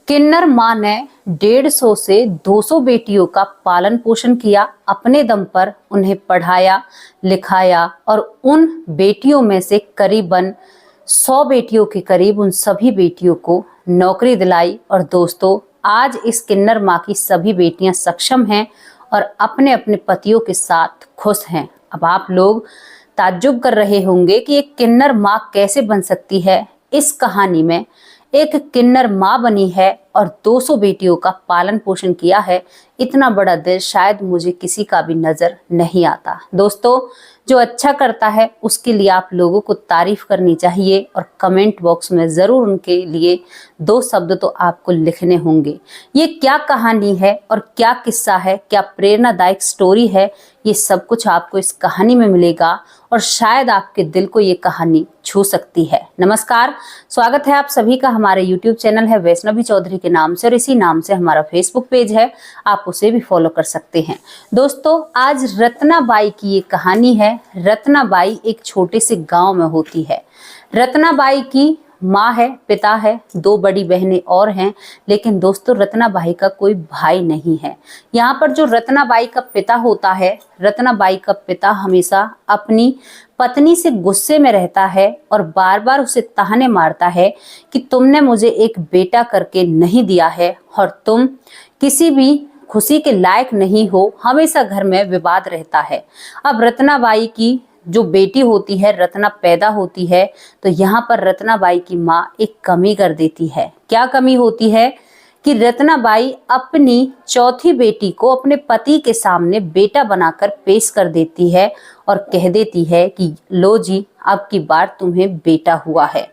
किन्नर माँ ने 150 से 200 बेटियों का पालन पोषण किया। अपने दम पर उन्हें पढ़ाया लिखाया और उन बेटियों में से करीबन 100 बेटियों के करीब उन सभी बेटियों को नौकरी दिलाई। और दोस्तों, आज इस किन्नर माँ की सभी बेटियां सक्षम हैं और अपने अपने पतियों के साथ खुश हैं। अब आप लोग ताज्जुब कर रहे होंगे कि एक किन्नर माँ कैसे बन सकती है। इस कहानी में एक किन्नर माँ बनी है और 200 बेटियों का पालन पोषण किया है। इतना बड़ा दिल शायद मुझे किसी का भी नजर नहीं आता। दोस्तों, जो अच्छा करता है उसके लिए आप लोगों को तारीफ करनी चाहिए और कमेंट बॉक्स में जरूर उनके लिए 2 शब्द तो आपको लिखने होंगे। ये क्या कहानी है और क्या किस्सा है, क्या प्रेरणादायक स्टोरी है, ये सब कुछ आपको इस कहानी में मिलेगा और शायद आपके दिल को ये कहानी छू सकती है। नमस्कार, स्वागत है आप सभी का। हमारे YouTube चैनल है वैष्णवी चौधरी के नाम से और इसी नाम से हमारा Facebook पेज है, आप उसे भी फॉलो कर सकते हैं। दोस्तों, आज रत्नाबाई की ये कहानी है। रत्नाबाई एक छोटे से गांव में होती है। रत्नाबाई की माँ है, पिता है, 2 बड़ी बहनें और हैं, लेकिन दोस्तों रत्नाबाई का कोई भाई नहीं है। यहाँ पर जो रत्नाबाई का पिता होता है, रत्नाबाई का पिता हमेशा अपनी पत्नी से गुस्से में रहता है और बार बार उसे ताने मारता है कि तुमने मुझे एक बेटा करके नहीं दिया है और तुम किसी भी खुशी के लायक नहीं हो। हमेशा घर में विवाद रहता है। अब रत्नाबाई की जो बेटी होती है, रत्ना पैदा होती है, तो यहाँ पर रत्नाबाई की माँ एक कमी कर देती है। क्या कमी होती है कि रत्नाबाई अपनी चौथी बेटी को अपने पति के सामने बेटा बनाकर पेश कर देती है और कह देती है कि लो जी, अब की बार तुम्हें बेटा हुआ है।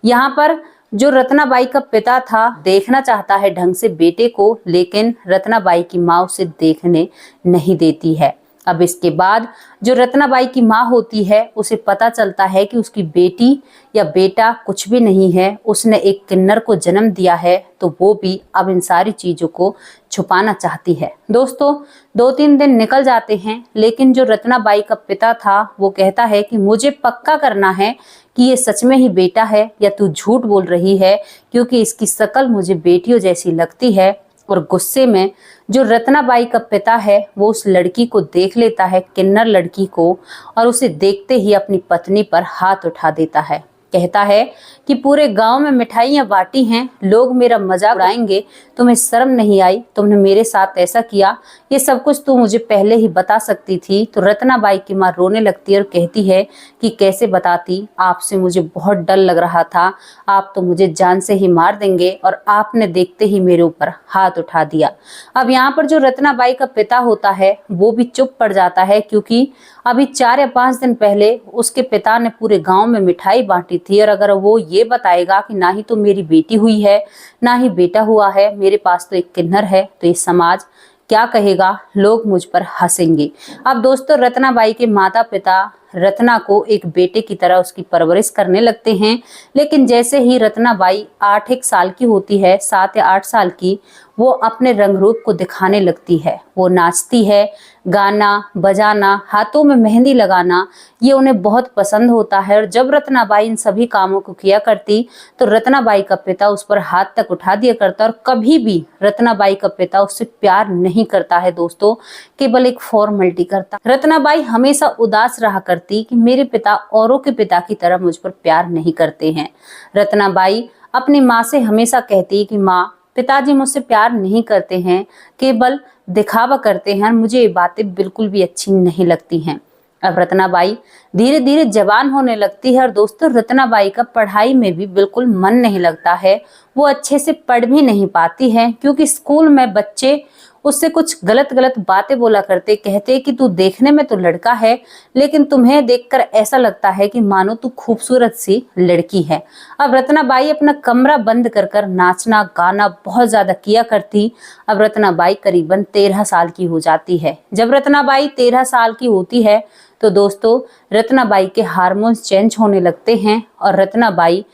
यहाँ पर जो रत्नाबाई का पिता था देखना चाहता है ढंग से बेटे को, लेकिन रत्नाबाई की माँ उसे देखने नहीं देती है। अब इसके बाद जो रत्नाबाई की माँ होती है उसे पता चलता है कि उसकी बेटी या बेटा कुछ भी नहीं है, उसने एक किन्नर को जन्म दिया है, तो वो भी अब इन सारी चीजों को छुपाना चाहती है। दोस्तों, 2-3 दिन निकल जाते हैं, लेकिन जो रत्नाबाई का पिता था वो कहता है कि मुझे पक्का करना है कि ये सच में ही बेटा है या तू झूठ बोल रही है, क्योंकि इसकी शक्ल मुझे बेटियों जैसी लगती है। और गुस्से में जो रत्नाबाई का पिता है वो उस लड़की को देख लेता है, किन्नर लड़की को, और उसे देखते ही अपनी पत्नी पर हाथ उठा देता है। कहता है कि पूरे गांव में मिठाइयां बांटी हैं, लोग मेरा मजाक उड़ाएंगे, तुम्हें शर्म नहीं आई? तुमने मेरे साथ ऐसा किया, ये सब कुछ तू मुझे पहले ही बता सकती थी। तो रत्नाबाई की माँ रोने लगती है और कहती है कि कैसे बताती, आपसे मुझे बहुत डर लग रहा था, आप तो मुझे जान से ही मार देंगे और आपने देखते ही मेरे ऊपर हाथ उठा दिया। अब यहाँ पर जो रत्नाबाई का पिता होता है वो भी चुप पड़ जाता है, क्योंकि अभी 4 या 5 दिन पहले उसके पिता ने पूरे गांव में मिठाई बांटी थी, और अगर वो ये बताएगा कि ना ही तो मेरी बेटी हुई है ना ही बेटा हुआ है, मेरे पास तो एक किन्नर है, तो ये समाज क्या कहेगा, लोग मुझ पर हंसेंगे। अब दोस्तों, रत्नाबाई के माता पिता रत्ना को एक बेटे की तरह उसकी परवरिश करने लगते हैं, लेकिन जैसे ही रत्नाबाई 8-1 साल की होती है, 7 या 8 साल की, वो अपने रंग रूप को दिखाने लगती है। वो नाचती है, गाना बजाना, हाथों में मेहंदी लगाना, ये उन्हें बहुत पसंद होता है। और जब रत्नाबाई इन सभी कामों को किया करती तो रत्नाबाई का पिता उस पर हाथ तक उठा दिया करता, और कभी भी रत्नाबाई का पिता उससे प्यार नहीं करता है। दोस्तों, केवल एक फॉर्मेलिटी करता। रत्नाबाई हमेशा उदास रहा करती कि मेरे पिता औरों के पिता की तरह मुझ पर प्यार नहीं करते हैं। रत्नाबाई अपनी माँ से हमेशा कहती कि माँ, पिताजी मुझसे प्यार नहीं करते हैं, केवल दिखावा करते हैं, मुझे ये बातें बिल्कुल भी अच्छी नहीं लगती हैं। अब रत्नाबाई धीरे धीरे जवान होने लगती है और दोस्तों, रत्नाबाई का पढ़ाई में भी बिल्कुल मन नहीं लगता है। वो अच्छे से पढ़ भी नहीं पाती है, क्योंकि स्कूल में बच्चे उससे कुछ गलत गलत बातें बोला करते, कहते कि तू देखने में तो लड़का है, लेकिन तुम्हें देखकर ऐसा लगता है कि मानो तू खूबसूरत सी लड़की है। अब रत्नाबाई अपना कमरा बंद कर कर नाचना गाना बहुत ज्यादा किया करती। अब रत्नाबाई करीबन 13 साल की हो जाती है। जब रत्नाबाई 13 साल की होती है तो दोस्तों, रत्नाबाई के हार्मोन्स चेंज होने लगते हैं और रत्नाबाई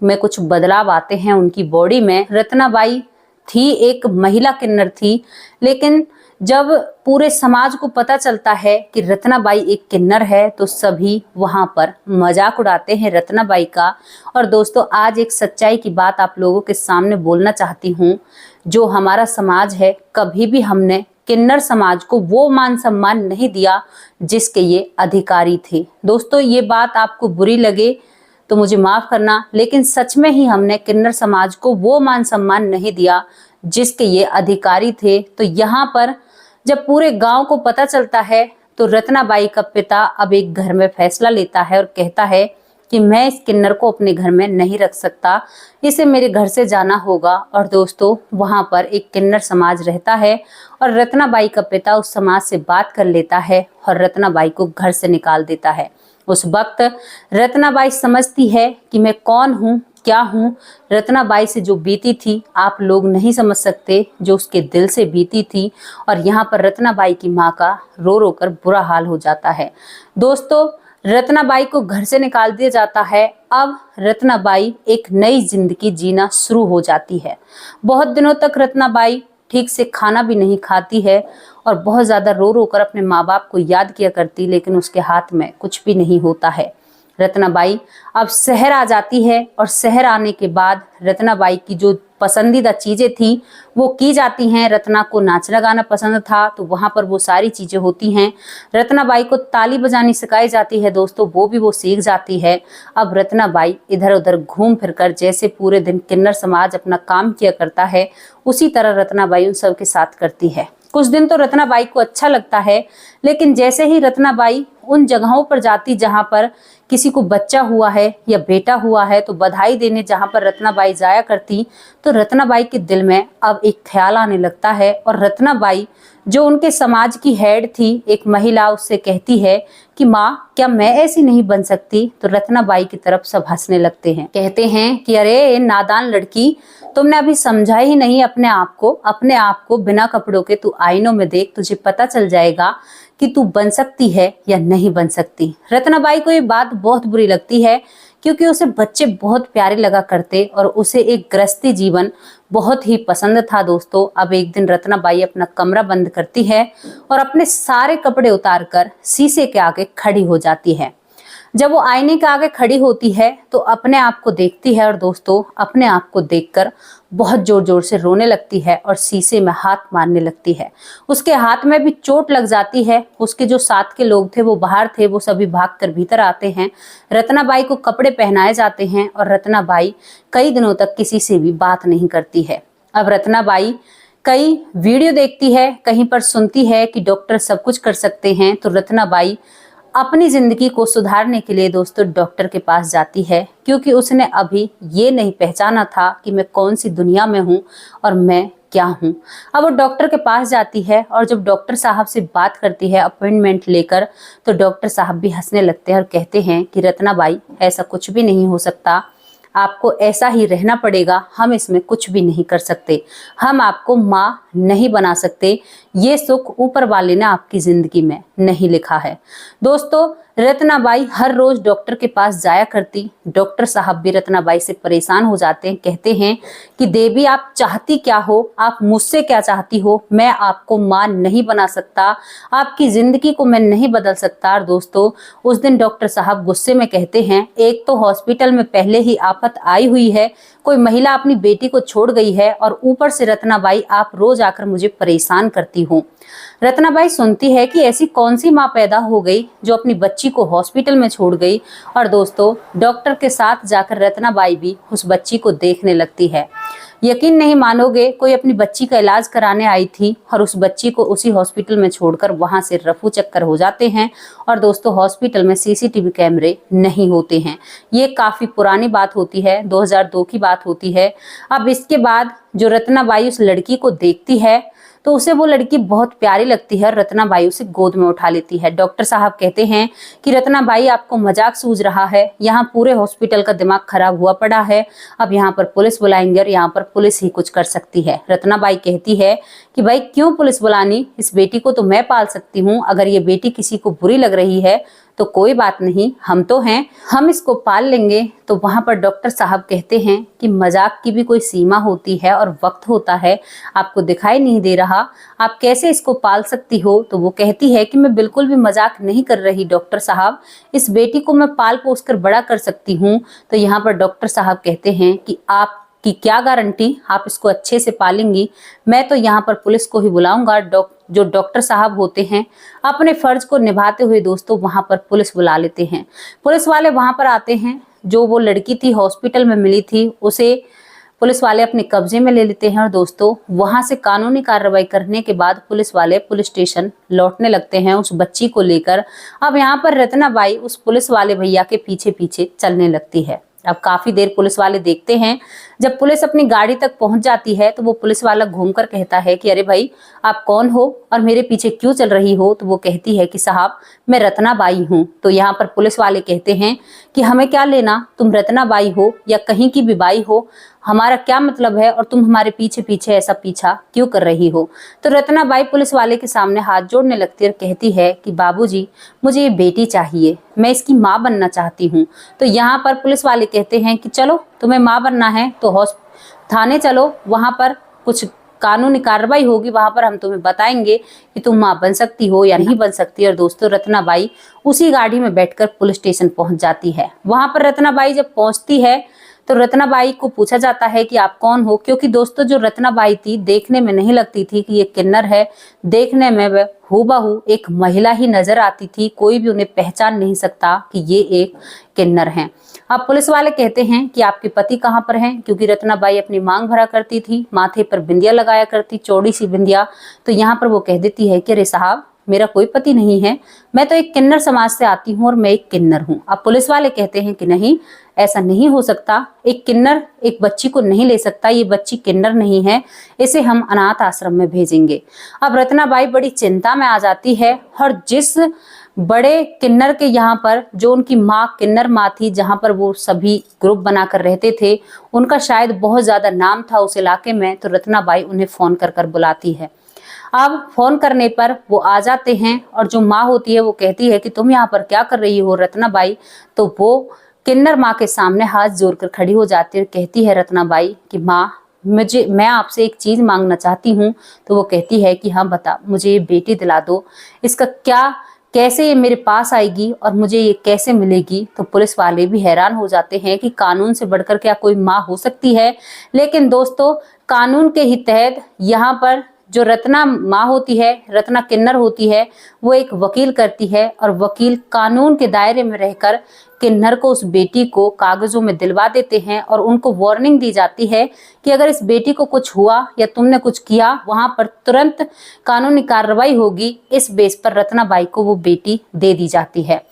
में कुछ बदलाव आते हैं उनकी बॉडी में। रत्नाबाई थी एक महिला किन्नर थी, लेकिन जब पूरे समाज को पता चलता है कि रत्नाबाई एक किन्नर है तो सभी वहां पर मजाक उड़ाते हैं रत्नाबाई का। और दोस्तों, आज एक सच्चाई की बात आप लोगों के सामने बोलना चाहती हूँ। जो हमारा समाज है, कभी भी हमने किन्नर समाज को वो मान सम्मान नहीं दिया जिसके ये अधिकारी थे। दोस्तों, ये बात आपको बुरी लगे तो मुझे माफ करना, लेकिन सच में ही हमने किन्नर समाज को वो मान सम्मान नहीं दिया जिसके ये अधिकारी थे। तो यहाँ पर जब पूरे गांव को पता चलता है तो रत्नाबाई का पिता अब एक घर में फैसला लेता है और कहता है कि मैं इस किन्नर को अपने घर में नहीं रख सकता, इसे मेरे घर से जाना होगा। और दोस्तों, वहां पर एक किन्नर समाज रहता है और रत्नाबाई का पिता उस समाज से बात कर लेता है और रत्नाबाई को घर से निकाल देता है। उस वक्त रत्नाबाई समझती है कि मैं कौन हूँ, क्या हूँ। रत्नाबाई से जो बीती थी आप लोग नहीं समझ सकते, जो उसके दिल से बीती थी। और यहाँ पर रत्नाबाई की माँ का रो रो कर बुरा हाल हो जाता है। दोस्तों, रत्नाबाई को घर से निकाल दिया जाता है। अब रत्नाबाई एक नई जिंदगी जीना शुरू हो जाती है। बहुत दिनों तक रत्नाबाई ठीक से खाना भी नहीं खाती है और बहुत ज़्यादा रो रो कर अपने माँ बाप को याद किया करती, लेकिन उसके हाथ में कुछ भी नहीं होता है। रत्नाबाई अब शहर आ जाती है और शहर आने के बाद रत्नाबाई की जो पसंदीदा चीज़ें थी वो की जाती हैं। रत्ना को नाचना गाना पसंद था तो वहाँ पर वो सारी चीज़ें होती हैं। रत्नाबाई को ताली बजानी सिखाई जाती है दोस्तों, वो भी वो सीख जाती है। अब रत्नाबाई इधर उधर घूम फिर कर, जैसे पूरे दिन किन्नर समाज अपना काम किया करता है उसी तरह रत्नाबाई उन सब के साथ करती है। कुछ दिन तो रत्नाबाई को अच्छा लगता है, लेकिन जैसे ही रत्नाबाई उन जगहों पर जाती जहां पर किसी को बच्चा हुआ है या बेटा हुआ है तो बधाई देने जहां पर रत्नाबाई जाया करती, तो रत्नाबाई के दिल में अब एक ख्याल आने लगता है। और रत्नाबाई जो उनके समाज की हेड थी, एक महिला, उससे कहती है कि माँ, क्या मैं ऐसी नहीं बन सकती। तो रत्नाबाई की तरफ सब हंसने लगते हैं, कहते हैं कि अरे नादान लड़की, तुमने अभी समझा ही नहीं अपने आप को बिना कपड़ों के तू आईनों में देख, तुझे पता चल जाएगा कि तू बन सकती है या नहीं बन सकती। रत्नाबाई को ये बात बहुत बुरी लगती है क्योंकि उसे बच्चे बहुत प्यारे लगा करते और उसे एक गृहस्थी जीवन बहुत ही पसंद था दोस्तों। अब एक दिन रत्नाबाई अपना कमरा बंद करती है और अपने सारे कपड़े उतारकर शीशे के आगे खड़ी हो जाती है। जब वो आईने के आगे खड़ी होती है तो अपने आप को देखती है और दोस्तों, अपने आप को देखकर बहुत जोर जोर से रोने लगती है और शीशे में हाथ मारने लगती है। उसके हाथ में भी चोट लग जाती है। उसके जो साथ के लोग थे वो बाहर थे, वो सभी भागकर भीतर आते हैं। रत्नाबाई को कपड़े पहनाए जाते हैं और रत्नाबाई कई दिनों तक किसी से भी बात नहीं करती है। अब रत्नाबाई कई वीडियो देखती है, कहीं पर सुनती है कि डॉक्टर सब कुछ कर सकते हैं, तो रत्नाबाई अपनी जिंदगी को सुधारने के लिए दोस्तों डॉक्टर के पास जाती है, क्योंकि उसने अभी ये नहीं पहचाना था कि मैं कौन सी दुनिया में हूँ और मैं क्या हूँ। अब वो डॉक्टर के पास जाती है और जब डॉक्टर साहब से बात करती है अपॉइंटमेंट लेकर, तो डॉक्टर साहब भी हंसने लगते हैं और कहते हैं कि रत्नाबाई, ऐसा कुछ भी नहीं हो सकता, आपको ऐसा ही रहना पड़ेगा, हम इसमें कुछ भी नहीं कर सकते, हम आपको माँ नहीं बना सकते, ये सुख ऊपर वाले ने आपकी जिंदगी में नहीं लिखा है। दोस्तों, रत्नाबाई हर रोज डॉक्टर के पास जाया करती। डॉक्टर साहब भी रत्नाबाई से परेशान हो जाते हैं, कहते हैं कि देवी, आप चाहती क्या हो, आप मुझसे क्या चाहती हो, मैं आपको मां नहीं बना सकता, आपकी जिंदगी को मैं नहीं बदल सकता। और दोस्तों, उस दिन डॉक्टर साहब गुस्से में कहते हैं, एक तो हॉस्पिटल में पहले ही आफत आई हुई है, कोई महिला अपनी बेटी को छोड़ गई है और ऊपर से रत्नाबाई आप रोज आकर मुझे परेशान करती हो। रत्नाबाई सुनती है कि ऐसी कौन सी माँ पैदा हो गई जो अपनी बच्ची को हॉस्पिटल में छोड़ गई। और दोस्तों, डॉक्टर के साथ जाकर रत्नाबाई भी उस बच्ची को देखने लगती है। यकीन नहीं मानोगे, कोई अपनी बच्ची का इलाज कराने आई थी और उस बच्ची को उसी हॉस्पिटल में छोड़कर वहां से रफू चक्कर हो जाते हैं। और दोस्तों, हॉस्पिटल में सीसीटीवी कैमरे नहीं होते हैं। ये काफी पुरानी बात होती है, 2002 की बात होती है। अब इसके बाद जो रत्नाबाई उस लड़की को देखती है तो उसे वो लड़की बहुत प्यारी लगती है और रत्नाबाई उसे गोद में उठा लेती है। डॉक्टर साहब कहते हैं कि रत्नाबाई, आपको मजाक सूझ रहा है, यहाँ पूरे हॉस्पिटल का दिमाग खराब हुआ पड़ा है, अब यहाँ पर पुलिस बुलाएंगे और यहाँ पर पुलिस ही कुछ कर सकती है। रत्नाबाई कहती है कि भाई क्यों पुलिस बुलानी, इस बेटी को तो मैं पाल सकती हूँ, अगर ये बेटी किसी को बुरी लग रही है तो कोई बात नहीं, हम तो हैं, हम इसको पाल लेंगे। तो वहां पर डॉक्टर साहब कहते हैं कि मजाक की भी कोई सीमा होती है और वक्त होता है, आपको दिखाई नहीं दे रहा, आप कैसे इसको पाल सकती हो। तो वो कहती है कि मैं बिल्कुल भी मजाक नहीं कर रही डॉक्टर साहब, इस बेटी को मैं पाल पोस कर बड़ा कर सकती हूँ। तो यहाँ पर डॉक्टर साहब कहते हैं कि आप कि क्या गारंटी आप इसको अच्छे से पालेंगी, मैं तो यहाँ पर पुलिस को ही बुलाऊंगा। जो डॉक्टर साहब होते हैं अपने फर्ज को निभाते हुए दोस्तों वहां पर पुलिस बुला लेते हैं। पुलिस वाले वहां पर आते हैं, जो वो लड़की थी हॉस्पिटल में मिली थी उसे पुलिस वाले अपने कब्जे में ले लेते हैं और दोस्तों वहां से कानूनी कार्रवाई करने के बाद पुलिस वाले पुलिस स्टेशन लौटने लगते हैं उस बच्ची को लेकर। अब यहाँ पर रत्नाबाई उस पुलिस वाले भैया के पीछे पीछे चलने लगती है। अब काफी देर पुलिस वाले देखते हैं, जब पुलिस अपनी गाड़ी तक पहुंच जाती है तो वो पुलिस वाला घूमकर कहता है कि अरे भाई आप कौन हो और मेरे पीछे क्यों चल रही हो। तो वो कहती है कि साहब मैं रत्नाबाई हूँ। तो यहाँ पर पुलिस वाले कहते हैं कि हमें क्या लेना, तुम रत्नाबाई हो या कहीं की भी बाई हो, हमारा क्या मतलब है और तुम हमारे पीछे पीछे ऐसा पीछा क्यों कर रही हो। तो रत्नाबाई पुलिस वाले के सामने हाथ जोड़ने लगती है और कहती है कि बाबूजी मुझे ये बेटी चाहिए, मैं इसकी माँ बनना चाहती हूँ। तो यहाँ पर पुलिस वाले कहते हैं कि चलो तुम्हें माँ बनना है तो थाने चलो, वहां पर कुछ कानूनी कार्रवाई होगी, वहां पर हम तुम्हें बताएंगे कि तुम माँ बन सकती हो या नहीं बन सकती। और दोस्तों रत्नाबाई उसी गाड़ी में बैठकर पुलिस स्टेशन पहुंच जाती है। वहां पर रत्नाबाई जब पहुंचती है तो रत्नाबाई को पूछा जाता है कि आप कौन हो, क्योंकि दोस्तों जो रत्नाबाई थी देखने में नहीं लगती थी कि ये किन्नर है, देखने में वह हूबहू एक महिला ही नजर आती थी, कोई भी उन्हें पहचान नहीं सकता कि ये एक किन्नर हैं। अब पुलिस वाले कहते हैं कि आपके पति कहाँ पर हैं, क्योंकि रत्नाबाई अपनी मांग भरा करती थी, माथे पर बिंदिया लगाया करती, चौड़ी सी बिंदिया। तो यहाँ पर वो कह देती है कि अरे साहब मेरा कोई पति नहीं है, मैं तो एक किन्नर समाज से आती हूँ और मैं एक किन्नर हूँ। अब पुलिस वाले कहते हैं कि नहीं ऐसा नहीं हो सकता, एक किन्नर एक बच्ची को नहीं ले सकता, ये बच्ची किन्नर नहीं है, इसे हम अनाथ आश्रम में भेजेंगे। अब रत्नाबाई बड़ी चिंता में आ जाती है और जिस बड़े किन्नर के यहाँ पर जो उनकी माँ किन्नर माँ थी, जहाँ पर वो सभी ग्रुप बनाकर रहते थे, उनका शायद बहुत ज्यादा नाम था उस इलाके में। तो रत्नाबाई उन्हें फोन कर कर बुलाती है। अब फोन करने पर वो आ जाते हैं और जो माँ होती है वो कहती है कि तुम यहाँ पर क्या कर रही हो रत्नाबाई। तो वो किन्नर माँ के सामने हाथ जोड़कर खड़ी हो जाती है और कहती है रत्नाबाई कि माँ मैं आपसे एक चीज मांगना चाहती हूँ। तो वो कहती है कि हाँ बता, मुझे ये बेटी दिला दो, इसका क्या कैसे ये मेरे पास आएगी और मुझे ये कैसे मिलेगी। तो पुलिस वाले भी हैरान हो जाते हैं कि कानून से बढ़कर क्या कोई माँ हो सकती है। लेकिन दोस्तों कानून के ही तहत यहाँ पर जो रत्ना माँ होती है, रत्ना किन्नर होती है, वो एक वकील करती है और वकील कानून के दायरे में रहकर किन्नर को उस बेटी को कागजों में दिलवा देते हैं और उनको वार्निंग दी जाती है कि अगर इस बेटी को कुछ हुआ या तुमने कुछ किया वहां पर तुरंत कानूनी कार्रवाई होगी। इस बेस पर रत्नाबाई को वो बेटी दे दी जाती है।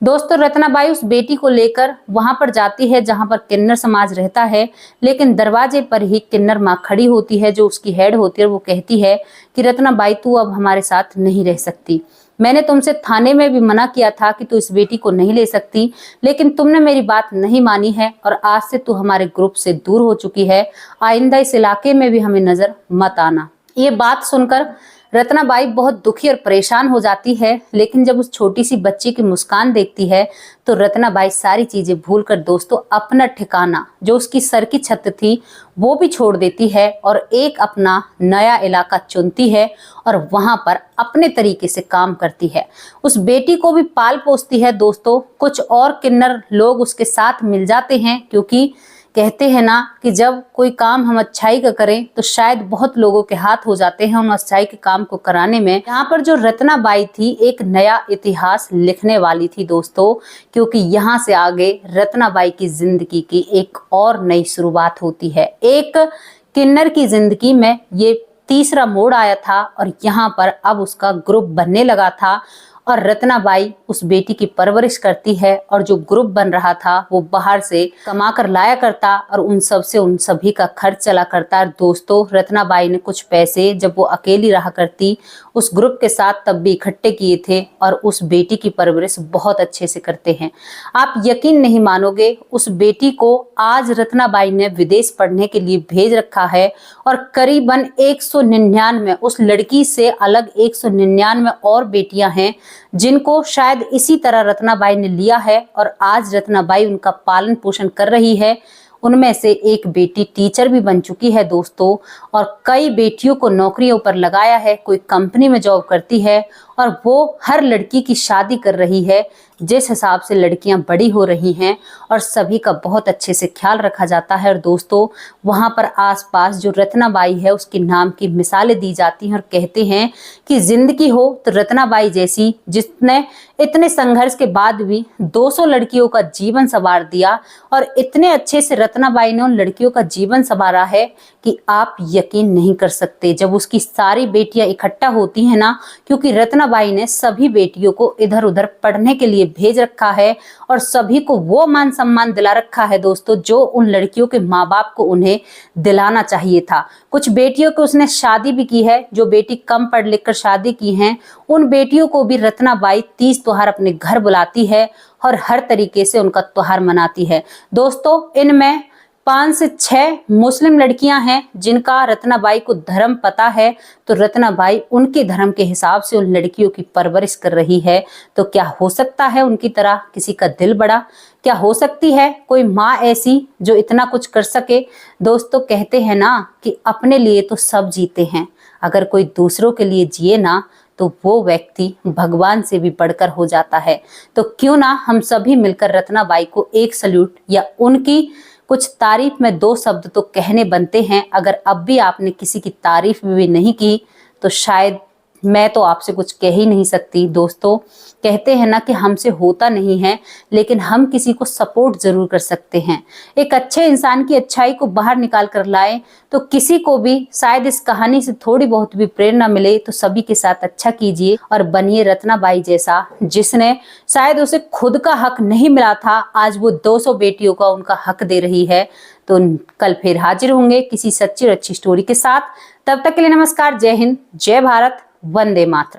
दोस्तों रत्नाबाई उस बेटी को लेकर वहां पर जाती है जहां पर किन्नर समाज रहता है, लेकिन दरवाजे पर ही किन्नर माँ खड़ी होती है जो उसकी हेड होती है। वो कहती है कि रत्नाबाई तू अब हमारे साथ नहीं रह सकती, मैंने तुमसे थाने में भी मना किया था कि तू इस बेटी को नहीं ले सकती, लेकिन तुमने मेरी बात नहीं मानी है और आज से तू हमारे ग्रुप से दूर हो चुकी है, आइंदा इस इलाके में भी हमें नजर मत आना। ये बात सुनकर रत्नाबाई बहुत दुखी और परेशान हो जाती है, लेकिन जब उस छोटी सी बच्ची की मुस्कान देखती है तो रत्नाबाई सारी चीजें भूलकर दोस्तों अपना ठिकाना जो उसकी सर की छत थी वो भी छोड़ देती है और एक अपना नया इलाका चुनती है और वहां पर अपने तरीके से काम करती है। उस बेटी को भी पाल पोसती है दोस्तों। कुछ और किन्नर लोग उसके साथ मिल जाते हैं, क्योंकि कहते हैं ना कि जब कोई काम हम अच्छाई का करें तो शायद बहुत लोगों के हाथ हो जाते हैं उन अच्छाई के काम को कराने में। यहाँ पर जो रत्नाबाई थी एक नया इतिहास लिखने वाली थी दोस्तों, क्योंकि यहाँ से आगे रत्नाबाई की जिंदगी की एक और नई शुरुआत होती है। एक किन्नर की जिंदगी में ये तीसरा मोड़ आया था और यहाँ पर अब उसका ग्रुप बनने लगा था और रत्नाबाई उस बेटी की परवरिश करती है और जो ग्रुप बन रहा था वो बाहर से कमा कर लाया करता और उन सब से उन सभी का खर्च चला करता। दोस्तों रत्नाबाई ने कुछ पैसे जब वो अकेली रहा करती उस ग्रुप के साथ तब भी इकट्ठे किए थे और उस बेटी की परवरिश बहुत अच्छे से करते हैं। आप यकीन नहीं मानोगे, उस बेटी को आज रत्नाबाई ने विदेश पढ़ने के लिए भेज रखा है और करीबन 199 उस लड़की से अलग 199 और बेटियां हैं जिनको शायद इसी तरह रत्नाबाई ने लिया है और आज रत्नाबाई उनका पालन पोषण कर रही है। उनमें से एक बेटी टीचर भी बन चुकी है दोस्तों, और कई बेटियों को नौकरियों पर लगाया है, कोई कंपनी में जॉब करती है और वो हर लड़की की शादी कर रही है। जिस हिसाब से लड़कियां बड़ी हो रही हैं और सभी का बहुत अच्छे से ख्याल रखा जाता है। और दोस्तों वहां पर आसपास जो रत्नाबाई है उसके नाम की मिसालें दी जाती हैं और कहते हैं कि जिंदगी हो तो रत्नाबाई जैसी, जिसने इतने संघर्ष के बाद भी 200 लड़कियों का जीवन संवार दिया। और इतने अच्छे से रत्नाबाई ने उन लड़कियों का जीवन संवारा है कि आप यकीन नहीं कर सकते। जब उसकी सारी बेटियां इकट्ठा होती हैं ना, क्योंकि रत्नाबाई ने सभी बेटियों को इधर उधर पढ़ने के लिए भेज रखा है और सभी को वो मान सम्मान दिला रखा है दोस्तों जो उन लड़कियों के माँ बाप को उन्हें दिलाना चाहिए था। कुछ बेटियों को उसने शादी भी की है, जो बेटी कम पढ़ लिख कर शादी की हैं उन बेटियों को भी रत्नाबाई तीज त्योहार अपने घर बुलाती है और हर तरीके से उनका त्योहार मनाती है। दोस्तों इनमें 5 से 6 मुस्लिम लड़कियां हैं जिनका रत्नाबाई को धर्म पता है, तो रत्नाबाई उनके धर्म के हिसाब से उन लड़कियों की परवरिश कर रही है। तो क्या हो सकता है उनकी तरह किसी का दिल बड़ा? क्या हो सकती है कोई माँ ऐसी जो इतना कुछ कर सके? दोस्तों कहते हैं ना कि अपने लिए तो सब जीते हैं, अगर कोई दूसरों के लिए जिए ना तो वो व्यक्ति भगवान से भी बढ़कर हो जाता है। तो क्यों ना हम सभी मिलकर रत्नाबाई को एक सल्यूट या उनकी कुछ तारीफ में 2 शब्द तो कहने बनते हैं। अगर अब भी आपने किसी की तारीफ भी नहीं की तो शायद मैं तो आपसे कुछ कह ही नहीं सकती। दोस्तों कहते हैं ना कि हमसे होता नहीं है लेकिन हम किसी को सपोर्ट जरूर कर सकते हैं। एक अच्छे इंसान की अच्छाई को बाहर निकाल कर लाएं तो किसी को भी शायद इस कहानी से थोड़ी बहुत भी प्रेरणा मिले। तो सभी के साथ अच्छा कीजिए और बनिए रत्नाबाई जैसा, जिसने शायद उसे खुद का हक नहीं मिला था, आज वो 200 बेटियों का उनका हक दे रही है। तो कल फिर हाजिर होंगे किसी सच्ची और अच्छी स्टोरी के साथ। तब तक के लिए नमस्कार, जय हिंद, जय भारत, वंदे मातरम।